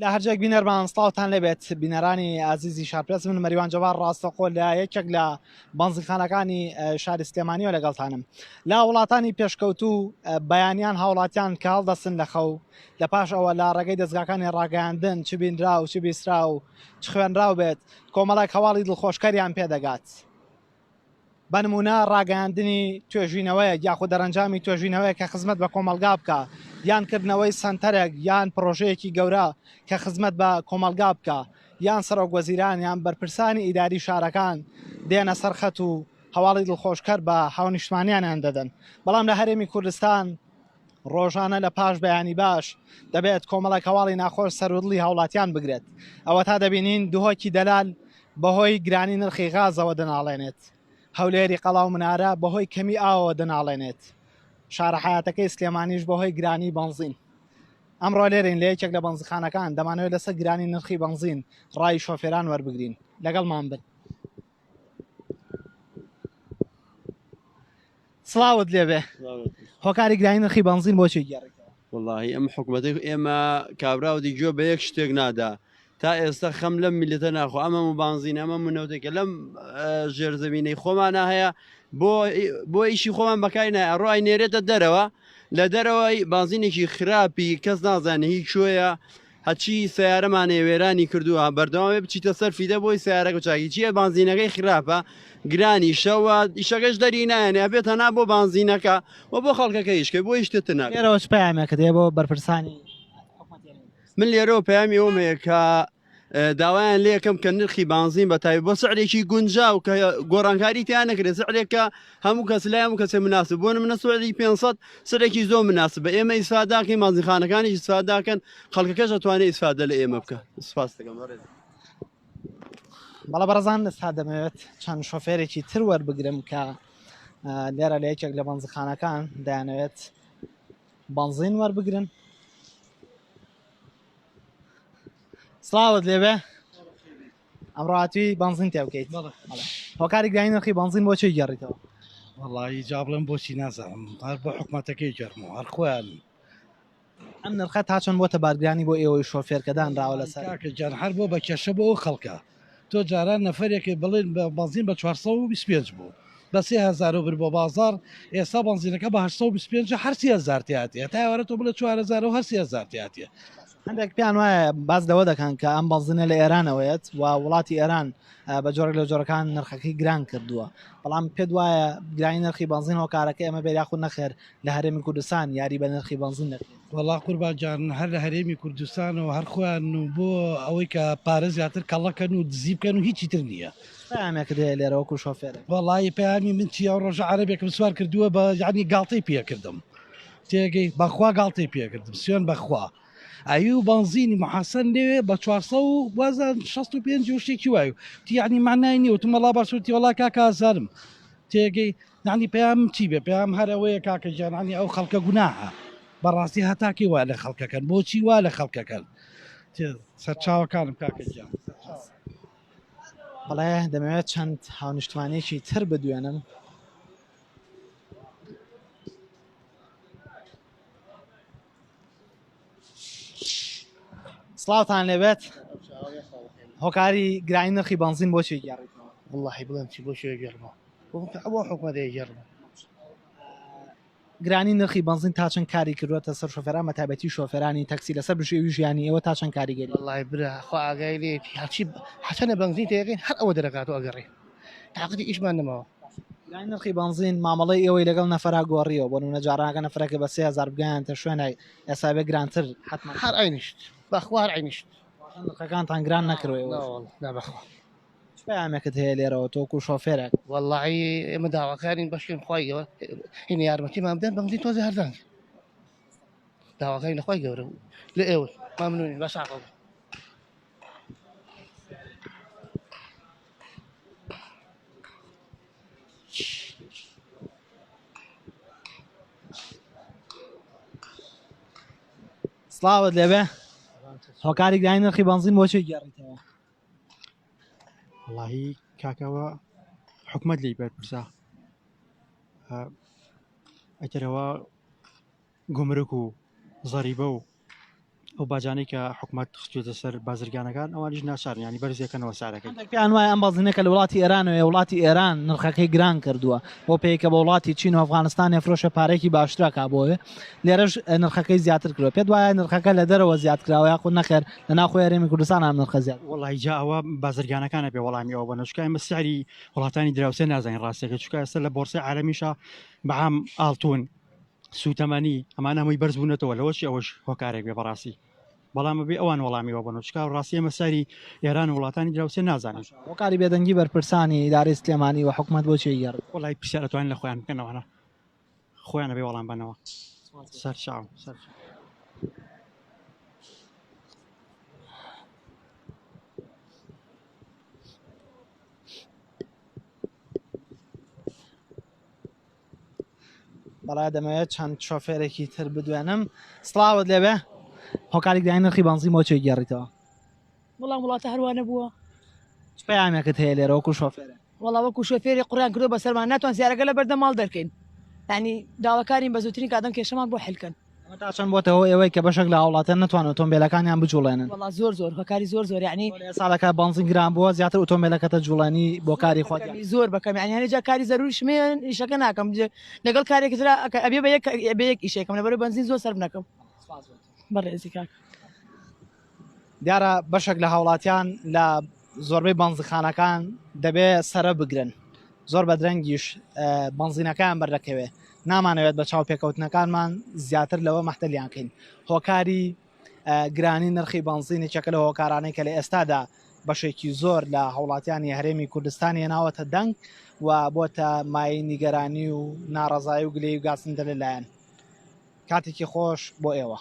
لە هەرجێک بینەرمان سڵاوتان لەبێت بینەرانی ئازیزی شارپرس من مەریوان جەوار ڕاستەقۆ لە یەکێک لە بەنزیخانەکانی شاری سلێمانیەوە لەگەڵتانم لا وڵاتانی پێشکەوتوو بەیانیان هاوڵاتیان کە هەڵدەستن لە خەو لە پاش ئەوە لە ڕێگەی دەستگاکانی ڕاگەیاندن چ بینرا و چ بیسرا و چ خوێنراو بێت کۆمەڵای هەواڵی دڵخۆشکەریان پێدەگات بەنمونە ڕاگەاندنی توێژینەوەیە یاخود دەرەنجامی توێژینەوەی کە خزمەت بە کۆمەلگا بکە یانکردنەوەی سنتەرێک یان پرۆژەیەکی گەورە کە خزمەت بە کۆمەلگا بکە یان سەرۆک وەزیران یان بەرپرسانی ئیداری شارەکان دێنە سەرخەت و هەواڵی دڵخۆشکەر بە هاونیشتمانیانیان دەدەن بەڵام لە هەرێمی کوردستان ڕۆژانە لە پاش بەیانی باش دەبێت کۆمەڵک هەواڵی ناخۆش سەرودڵی هاوڵاتیان بگرێت ئەوە تا دەبینین دهۆکی دەلال بەهۆی گرانی نرخی غازەوە دەناڵێنێت هەولێری قەڵاو منارە بەهۆی کەمی ئاوە دەناڵێنێت شارە حیاتەکەی سلێمانیش بەهۆی گرانی بنزین ئەمڕۆ لێرین لە یەکێک لە بنزخانەکان دەمانەوێت لەسەر گرانی نرخی بنزین ڕای شۆفێران وەربگرین لەگەڵمان بن سڵاوت لێبێ هۆکاری گرانی نرخی بنزین بۆچی گێڕێتەوە واللهی ئەم حکوومەتی ئێمە کابراودی گوێ بە یەک شتێک نادا تا ئێستا خەم لەم میلەتە ناخۆ ئەمە بانزین ئەمە منەوتێکە لەم ژێرزەمینەی خۆمانە هەیە بۆ ئیشی خۆمان بەکاری نایە ڕای نێرێتە دەرەوە لە دەرەوەی بانزینێکی خراپی کەس نازانێت هیچ شوۆیە هەچی سیارەمانێ وێرانی کردووە بەردەوامێ بچیتە سەر فیدە بۆی سیارەکە چاکی چییە بانزینەکەی خراپە گرانی شەوە ئیشەکەش دەری نایەنێ بێت هەنا بۆ بانزینەکە و بۆ خەڵکەکە هیچکە بۆ شتێت ناکە لێرەوە چ پەیامێکە دێ بۆ بەرپرسانی من لێرەوە پەیامی ئەومەیە کە داوایان لێ یەکەم کە نرخی بانزین بە تایبەت بۆ سعرێکی گونجاو کە گۆڕانکاری تیان نەکرێت سعرێکە هەموو کەس لای هەموو کەسێ مناسب بۆ منە سوعری 500 سەرێکی زۆر مناسبە ئێمە ئیسفاداکەین مازیخانەکانی ئیسفاداکەن خەڵکەکەش دەتوانێت ئیسفادە لە ئێمە بکە سپاس دەکەم بەڵە بەڕزان ئێستا دەمەوێت چەند شۆفێرێکی تر وەربگرم کە لێرە لە یەکێک لە بەنزخانەکان دەیانەوێت بنزین وەربگرن سڵاوت لێبێ ئەمڕاتوی بنزین تێ بکەیت هۆکاری گرانی نرخی بنزین بۆچی گێڕیتەوە وڵی جا بڵێم بۆچی نازانم هەر بۆ حکوومەتەکەی گەرمەوە هەر خۆیان ئەم نرخە تا چۆن بۆتە بارگرانی بۆ ئێوەی شۆفێرکەدانراوە لەسەر کاکە جان هەر بۆ بە کێشە بۆ ئەو خەڵکە تۆ جاران نەفرێکی بڵێن بە بنزین بە 425 بوو بە 3000 بر بۆ بازار ئێستا بنزینەکە بە 825 هەر 30,000 تیاتە تاوەرە تۆ بڵێ 4000 و هەر 30,000 تیاتە هەندێک پیان وایە باز دەوە دەکەن کە ئەم بەنزینە لە ئێرانەوەیەت و وڵاتی ئێران بە جۆرە لە جۆرەکان نرخەکەی گران کردووە بەڵام پێت وایە گرانی نرخی بنزین هۆکارەکە ئەمە بێ یاخود نەخێر لە هەرێمی کوردستان یاری بە نرخی بنزین دەکرێت وڵا قوربان جان هەر لە هەرێمی کوردستان و هەر خۆیان و بۆ ئەوەی کە پارێز زیاتر کەڵەکەن و دزی بکەن و هیچی تر نییە پامێک دێ لێرەوەکو شۆفێرە وڵی پەیامی من چی ئەو ڕۆژە عەرەبێکم سوار کردووە بە یعنی گاڵتەی پێکردم تێگەی بەخوا گاڵتەی پێکردم سوێن بەخوا ئەو بنزینی محەسەن لێوێ بە 465 شتێکی وایە یعنی معنای نیە و تومەڵا باشوتی وڵا کاکازارم تێگەی نانی پێیان چی بێ پێیان هەرەوەیە کاکە جانانی ئەو خەڵکە گوناها بەڕاستی هەتاکی وا لە خەڵکەکەن بۆچی وا لە خەڵکەکەن سەرچاوەکانم کاکە جان بەڵێ دەمەوێت چەند هاونیشتوانێکی تر بدوێنم سڵاوتان لێبێت هۆکاری گرانی نرخی بنزین بۆچی گێڕیتەوە والله بڵێم چی بۆ شوێ گەرمە بۆ حکوومەتەیە گەرمە گرانی نرخی بنزین تا چەند کاری کردوێتە سەر شۆفێران بە تایبەتی شۆفێرانی تەکسی لەسەر بژێوی ژیانی ئێوە تا چەند کاریگەری والله برا خوا ئاگای لێ هەرچی حەسەنە بنزین تێگەین هەر ئەوە دەرەکات و ئەگەڕێ تاقەتی ئیشمان نەماوە گرانی نرخی بنزین مامەڵەی ئێوەی لەگەڵ نەفرا گۆڕیەوە بۆ نمونە جارانەکە نەفرەکە بە 3000 بگیانتە شوێنە ئێستا بێ گرانتر حتما هەر عینیشت بەخوا هەر عینیشت نرخەکانتان گران نەکردەوە لا بەخوا پامێکت هەیە لێرەوە تۆکو شۆفێرێک والله ئێمە داواکارین بەشێن خۆیەوە هینە یارمەتیمان بدەن بنزین تۆزی هەردان داواکاری لەخوای گەورە لە ئێوە مامنونی بەس عاقڵ سڵاوت لێبێ هۆکاری گرانی نرخی بنزین بۆچی گێڕیتەوە واللهی کاکەوە حکومت لی بەرپرسا ئەتەرەوە گۆمرک و زەریبە و ئەو باجانەی کە حکوومەت خستوێتە سەر بازرگانەکان ئەوانیش ناشارن ینی بەرزێکەکەنەوە سارەکەی پێیان وایە ئەم بازنەکە لە وڵاتی ئێرانەوە وڵاتی ئێران نرخەکەی گران کردووە بۆ پێیکە بە وڵاتی چین و ئەفغانستان فرۆشە پارێکی باشترا بۆیە لێرەش نرخەکەی زیاتر کردو پێت وایە نرخەکە لە دەرەوە زیاد کراوە یاخود نەخێر لە ناخۆی هەرێمی کوردستان ئەم نرخە زیاد وڵی جا ئەوە بازرگانەکانە پێ وەڵامی ئەوە بە نشکای ئمە سیاری وڵاتانی دراوسێ نازانین ڕاستەکە چکە ئێستا لە بۆرسی عالەمیشە بەعام ئاڵتون سوتەمەنی ئەمان هەمووی بەرز بوونەتەوە لەوەش ئەوەش هۆکارێک بێ بەڕاستی بەڵام بێ ئەوان وەڵامیەوە بن چکا ڕاستی ئەمە ساری ئێران و وڵاتانی دراوسێ نازانین هۆکاری بێدەنگی بەرپرسانی ئیدارەی سلێمانی و حکوومەت بۆچی گەڕ وڵی پرسیار دەتوانین لە خۆیان بکەنەوەە خۆیانە بێ وەڵام بنەوە سەر چاو بەڵای دەمەوێت چەند شۆفێرێکی تر بدوێنم سڵاوت لێبێ هۆکارێک داین نرخی بەنزین بۆچی گەڕیتەوە وەڵام وڵاتە هەروانە بووە پەیامێکت هەیە لێرە وەکو شۆفێرە وەڵا وەکو شۆفێری قڕیان کردو بە سەرمان ناتوان زیارەکە لە بەردە ماڵ دەرکەین ینی داواکارین بە زووترین کادەم کێشەمان بۆ حلکەن ئەمە تا چەند بۆتەوە ئێوەی کە بەشێک لە وڵاتەن نتوان ئۆتۆمبیلەکانیان بجوڵێنن وەڵا زۆر هۆکاری زۆر یعنی ساڵەکە بەنزین گران بووە زیاتر ئۆتۆمبیلەکەتە جوڵانی بۆ کاری خۆت زۆر بەکەم ینی هەنێجا کاری زەروری شمێن ئیشەکە ناکەم لەگەڵ کارێکی ترا ئەبێ بە یەک ئیشێکم لەبەرەوەی بەنزین زۆر سەرف نەکەم بەڕێزی کاک دیارە بەشێک لە هاوڵاتیان لە زۆربەی بەنزخانەکان دەبێت سرە بگرن زۆر بە درەنگیش بەنزینەکان بەردەکەوێت نامانەوێت بە چاو پێکەوتنەکانمان زیاتر لەوە مەحتەلیانکەین هۆکاری گرانی نرخی بەنزینی چەکە لە هۆکارانەی کە لە ئێستادا بەشێکی زۆر لە هەوڵاتیانی هەرێمی کوردستانی هێناوەتە دەنگ و بۆتە مای نیگەرانی و ناڕەزایی و گلەی و گاسندە لەلایەن کاتێکی خۆش بۆ ئێوە